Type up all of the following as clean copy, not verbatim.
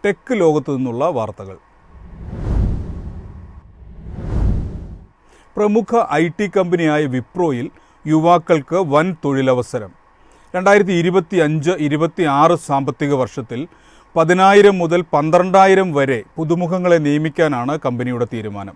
Tech ലോകത്തു നിന്നുള്ള വാർത്തകൾ. പ്രമുഖ IT കമ്പനിയായ വിപ്രോയിൽ യുവാക്കൾക്ക് വൻ തൊഴിലവസരം. 2025-26 സാമ്പത്തിക വർഷത്തിൽ 10,000 മുതൽ 12,000 വരെ പുതുമുഖങ്ങളെ നിയമിക്കാനാണ് കമ്പനിയുടെ തീരുമാനം.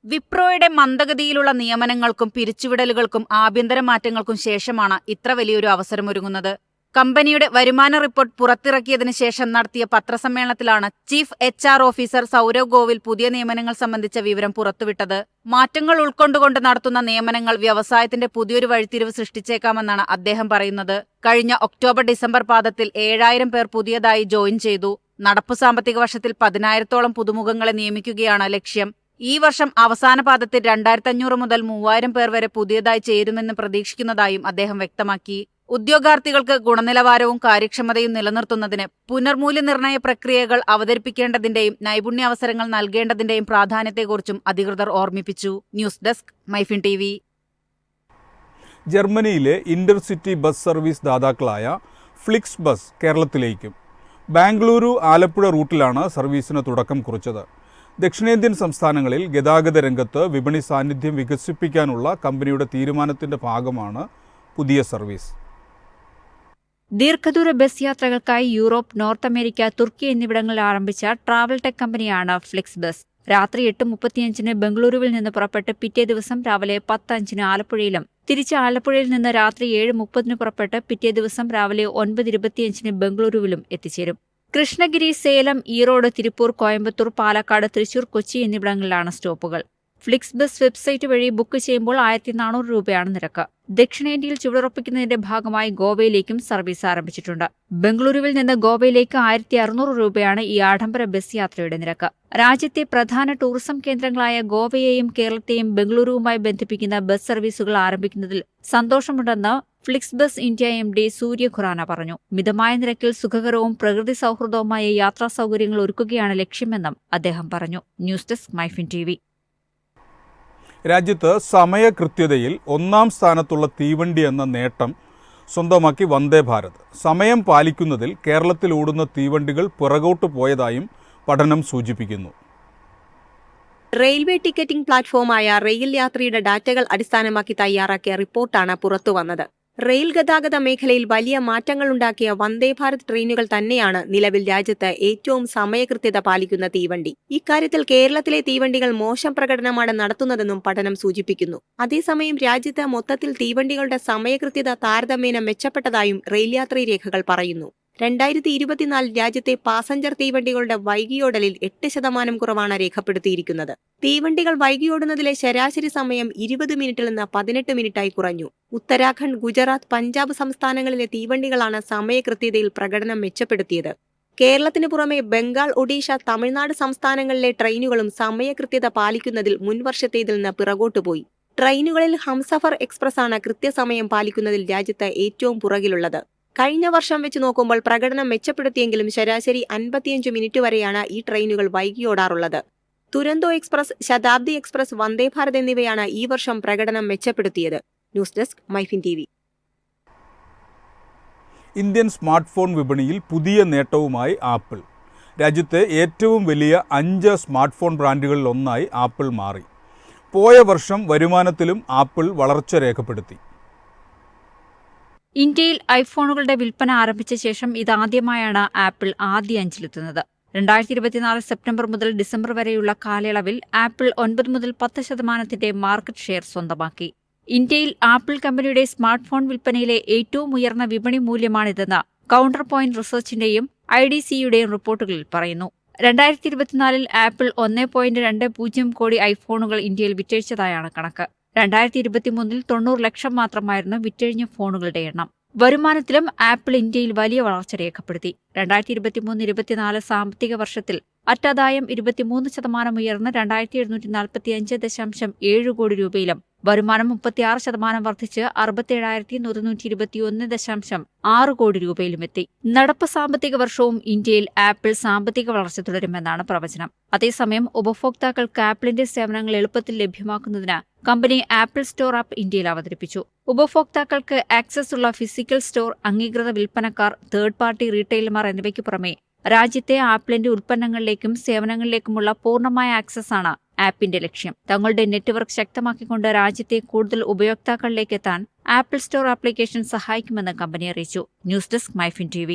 വിപ്രോയുടെ മന്ദഗതിയിലുള്ള നിയമനങ്ങൾക്കും പിരിച്ചുവിടലുകൾക്കും ആഭ്യന്തര മാറ്റങ്ങൾക്കും ശേഷമാണ് ഇത്ര വലിയൊരു അവസരമൊരുങ്ങുന്നത്. കമ്പനിയുടെ വരുമാന റിപ്പോർട്ട് പുറത്തിറക്കിയതിനു ശേഷം നടത്തിയ പത്രസമ്മേളനത്തിലാണ് ചീഫ് HR ഓഫീസർ സൗരവ് ഗോവിൽ പുതിയ നിയമനങ്ങൾ സംബന്ധിച്ച വിവരം പുറത്തുവിട്ടത്. മാറ്റങ്ങൾ ഉൾക്കൊണ്ടുകൊണ്ട് നടത്തുന്ന നിയമനങ്ങൾ വ്യവസായത്തിന്റെ പുതിയൊരു വഴിത്തിരിവ് സൃഷ്ടിച്ചേക്കാമെന്നാണ് അദ്ദേഹം പറയുന്നത്. കഴിഞ്ഞ ഒക്ടോബർ-ഡിസംബർ പാദത്തിൽ 7,000 പേർ പുതിയതായി ജോയിൻ ചെയ്തു. നടപ്പു സാമ്പത്തിക വർഷത്തിൽ 10,000-ഓളം പുതുമുഖങ്ങളെ നിയമിക്കുകയാണ് ലക്ഷ്യം. ഈ വർഷം അവസാന പാദത്തിൽ 2,500 മുതൽ 3,000 പേർ വരെ പുതിയതായി ചേരുമെന്ന് പ്രതീക്ഷിക്കുന്നതായും അദ്ദേഹം വ്യക്തമാക്കി. ഉദ്യോഗാർത്ഥികൾക്ക് ഗുണനിലവാരവും കാര്യക്ഷമതയും നിലനിർത്തുന്നതിന് പുനർമൂല്യനിർണയ പ്രക്രിയകൾ അവതരിപ്പിക്കേണ്ടതിന്റെയും നൈപുണ്യാവസരങ്ങൾ നൽകേണ്ടതിന്റെയും പ്രാധാന്യത്തെക്കുറിച്ചും അധികൃതർ ഓർമ്മിപ്പിച്ചു. News desk Myfin TV. ജർമ്മനിയിലെ ഇന്റർസിറ്റി ബസ് സർവീസ് ദാതാക്കളായ ഫ്ലിക്സ് ബസ് കേരളത്തിലേക്കും. ബാംഗ്ലൂരു ആലപ്പുഴ റൂട്ടിലാണ് സർവീസിന് തുടക്കം കുറിച്ചത്. ദക്ഷിണേന്ത്യൻ സംസ്ഥാനങ്ങളിൽ ഗതാഗത രംഗത്ത് വിപണി സാന്നിധ്യം വികസിപ്പിക്കാനുള്ള കമ്പനിയുടെ തീരുമാനത്തിന്റെ ഭാഗമാണ് പുതിയ സർവീസ്. ദീർഘദൂര ബസ് യാത്രകൾക്കായി യൂറോപ്പ്, നോർത്ത് അമേരിക്ക, തുർക്കി എന്നിവിടങ്ങളിൽ ആരംഭിച്ച ട്രാവൽ ടെക് കമ്പനിയാണ് ഫ്ലിക്സ് ബസ്. രാത്രി 8:35 ബംഗളൂരുവിൽ നിന്ന് പുറപ്പെട്ട് പിറ്റേ ദിവസം രാവിലെ 10:05 ആലപ്പുഴയിലും, തിരിച്ച് ആലപ്പുഴയിൽ നിന്ന് രാത്രി 7:30 പുറപ്പെട്ട് പിറ്റേ ദിവസം രാവിലെ 9:25 ബംഗളൂരുവിലും എത്തിച്ചേരും. കൃഷ്ണഗിരി, സേലം, ഈറോഡ്, തിരുപ്പൂർ, കോയമ്പത്തൂർ, പാലക്കാട്, തൃശൂർ, കൊച്ചി എന്നിവിടങ്ങളിലാണ് സ്റ്റോപ്പുകൾ. ഫ്ലിക്സ് ബസ് വെബ്സൈറ്റ് വഴി ബുക്ക് ചെയ്യുമ്പോൾ 1,400 രൂപയാണ് നിരക്ക്. ദക്ഷിണേന്ത്യയിൽ ചുവടുറപ്പിക്കുന്നതിന്റെ ഭാഗമായി ഗോവയിലേക്കും സർവീസ് ആരംഭിച്ചിട്ടുണ്ട്. ബംഗളൂരുവിൽ നിന്ന് ഗോവയിലേക്ക് 1,600 രൂപയാണ് ഈ ആഡംബര ബസ് യാത്രയുടെ നിരക്ക്. രാജ്യത്തെ പ്രധാന ടൂറിസം കേന്ദ്രങ്ങളായ ഗോവയെയും കേരളത്തെയും ബംഗളൂരുവുമായി ബന്ധിപ്പിക്കുന്ന ബസ് സർവീസുകൾ ആരംഭിക്കുന്നതിൽ സന്തോഷമുണ്ടെന്ന് ഫ്ലിക്സ് ബസ് ഇന്ത്യ MD സൂര്യ ഖുറാന പറഞ്ഞു. മിതമായ നിരക്കിൽ സുഖകരവും പ്രകൃതി സൗഹൃദവുമായ യാത്രാ സൗകര്യങ്ങൾ ഒരുക്കുകയാണ് ലക്ഷ്യമെന്നും അദ്ദേഹം പറഞ്ഞു. News desk Myfin TV. രാജ്യത്ത് സമയകൃത്യതയിൽ 1-ാം സ്ഥാനത്തുള്ള തീവണ്ടി എന്ന നേട്ടം സ്വന്തമാക്കി വന്ദേ ഭാരത്. സമയം പാലിക്കുന്നതിൽ കേരളത്തിൽ ഓടുന്ന തീവണ്ടികൾ പുറകോട്ട് പോയതായും പഠനം സൂചിപ്പിക്കുന്നു. റെയിൽവേ ടിക്കറ്റിംഗ് പ്ലാറ്റ്ഫോമായ റെയിൽ യാത്രിയുടെ ഡാറ്റകൾ അടിസ്ഥാനമാക്കി തയ്യാറാക്കിയ റിപ്പോർട്ടാണ് പുറത്തുവന്നത്. റെയിൽ ഗതാഗത മേഖലയിൽ വലിയ മാറ്റങ്ങളുണ്ടാക്കിയ വന്ദേ ഭാരത് ട്രെയിനുകൾ തന്നെയാണ് നിലവിൽ രാജ്യത്ത് ഏറ്റവും സമയകൃത്യത പാലിക്കുന്ന തീവണ്ടി. ഇക്കാര്യത്തിൽ കേരളത്തിലെ തീവണ്ടികൾ മോശം പ്രകടനമാണ് നടത്തുന്നതെന്നും പഠനം സൂചിപ്പിക്കുന്നു. അതേസമയം രാജ്യത്ത് മൊത്തത്തിൽ തീവണ്ടികളുടെ സമയകൃത്യത താരതമ്യേന മെച്ചപ്പെട്ടതായും റെയിൽ യാത്രീ രേഖകൾ പറയുന്നു. 2024 രാജ്യത്തെ പാസഞ്ചർ തീവണ്ടികളുടെ വൈകിയോടലിൽ 8% കുറവാണ് രേഖപ്പെടുത്തിയിരിക്കുന്നത്. തീവണ്ടികൾ വൈകിയോടുന്നതിലെ ശരാശരി സമയം 20 മിനിറ്റിൽ നിന്ന് 18 മിനിറ്റായി കുറഞ്ഞു. ഉത്തരാഖണ്ഡ്, ഗുജറാത്ത്, പഞ്ചാബ് സംസ്ഥാനങ്ങളിലെ തീവണ്ടികളാണ് സമയകൃത്യതയിൽ പ്രകടനം മെച്ചപ്പെടുത്തിയത്. കേരളത്തിന് പുറമെ ബംഗാൾ, ഒഡീഷ, തമിഴ്നാട് സംസ്ഥാനങ്ങളിലെ ട്രെയിനുകളും സമയകൃത്യത പാലിക്കുന്നതിൽ മുൻവർഷത്തേതിൽ നിന്ന് പിറകോട്ടുപോയി. ട്രെയിനുകളിൽ ഹംസഫർ എക്സ്പ്രസ് ആണ് കൃത്യസമയം പാലിക്കുന്നതിൽ രാജ്യത്ത് ഏറ്റവും പുറകിലുള്ളത്. കഴിഞ്ഞ വർഷം വെച്ച് നോക്കുമ്പോൾ പ്രകടനം മെച്ചപ്പെടുത്തിയെങ്കിലും ശരാശരി 55 മിനിറ്റ് വരെയാണ് ഈ ട്രെയിനുകൾ വൈകിയോടാറുള്ളത്. തുരന്തോ എക്സ്പ്രസ്, ശതാബ്ദി എക്സ്പ്രസ്, വന്ദേ ഭാരത് എന്നിവയാണ് ഈ വർഷം പ്രകടനം മെച്ചപ്പെടുത്തിയത്. News desk Myfin TV. Indian smartphone വിപണിയിൽ പുതിയ നേട്ടവുമായി ആപ്പിൾ. രാജ്യത്തെ ഏറ്റവും വലിയ 5 സ്മാർട്ട് ഫോൺ ബ്രാൻഡുകളിൽ ഒന്നായി ആപ്പിൾ മാറി. പോയ വർഷം വരുമാനത്തിലും ആപ്പിൾ വളർച്ച രേഖപ്പെടുത്തി. ഇന്ത്യയിൽ ഐഫോണുകളുടെ വിൽപ്പന ആരംഭിച്ച ശേഷം ഇതാദ്യമായാണ് ആപ്പിൾ ആദ്യ 5-ലെത്തുന്നത്. 2024 സെപ്റ്റംബർ മുതൽ ഡിസംബർ വരെയുള്ള കാലയളവിൽ ആപ്പിൾ 9 മുതൽ 10% മാർക്കറ്റ് ഷെയർ സ്വന്തമാക്കി. ഇന്ത്യയിൽ ആപ്പിൾ കമ്പനിയുടെ സ്മാർട്ട് ഫോൺ വിൽപ്പനയിലെ ഏറ്റവും ഉയർന്ന വിപണി മൂല്യമാണിതെന്ന് കൗണ്ടർ പോയിന്റ് റിസർച്ചിന്റെയും IDC-യുടെയും റിപ്പോർട്ടുകളിൽ പറയുന്നു. 2024 ആപ്പിൾ 1.20 കോടി ഐഫോണുകൾ ഇന്ത്യയിൽ വിറ്റഴിച്ചതായാണ് കണക്ക്. 2023 90 ലക്ഷം മാത്രമായിരുന്നു വിറ്റഴിഞ്ഞ ഫോണുകളുടെ എണ്ണം. വരുമാനത്തിലും ആപ്പിൾ ഇന്ത്യയിൽ വലിയ വളർച്ച രേഖപ്പെടുത്തി. 2023-24 സാമ്പത്തിക വർഷത്തിൽ അറ്റാദായം 23% ഉയർന്ന് 2,745.7 കോടി രൂപയിലും വരുമാനം 36% വർദ്ധിച്ച് 67,121.6 കോടി രൂപയിലുമെത്തി. നടപ്പ് സാമ്പത്തിക വർഷവും ഇന്ത്യയിൽ ആപ്പിൾ സാമ്പത്തിക വളർച്ച തുടരുമെന്നാണ് പ്രവചനം. അതേസമയം ഉപഭോക്താക്കൾക്ക് ആപ്പിളിന്റെ സേവനങ്ങൾ എളുപ്പത്തിൽ ലഭ്യമാക്കുന്നതിന് കമ്പനി ആപ്പിൾ സ്റ്റോർ ആപ്പ് ഇന്ത്യയിൽ അവതരിപ്പിച്ചു. ഉപഭോക്താക്കൾക്ക് ആക്സസ് ഉള്ള ഫിസിക്കൽ സ്റ്റോർ, അംഗീകൃത വിൽപ്പനക്കാർ, തേർഡ് പാർട്ടി റീറ്റെയിലർമാർ എന്നിവയ്ക്കു പുറമെ രാജ്യത്തെ ആപ്പിളിന്റെ ഉൽപ്പന്നങ്ങളിലേക്കും സേവനങ്ങളിലേക്കുമുള്ള പൂർണ്ണമായ ആക്സസ് ആണ് ആപ്പിന്റെ ലക്ഷ്യം. തങ്ങളുടെ നെറ്റ്വർക്ക് ശക്തമാക്കിക്കൊണ്ട് രാജ്യത്തെ കൂടുതൽ ഉപയോക്താക്കളിലേക്ക് എത്താൻ ആപ്പിൾ സ്റ്റോർ ആപ്ലിക്കേഷൻ സഹായിക്കുമെന്ന് കമ്പനി അറിയിച്ചു. News desk Myfin TV.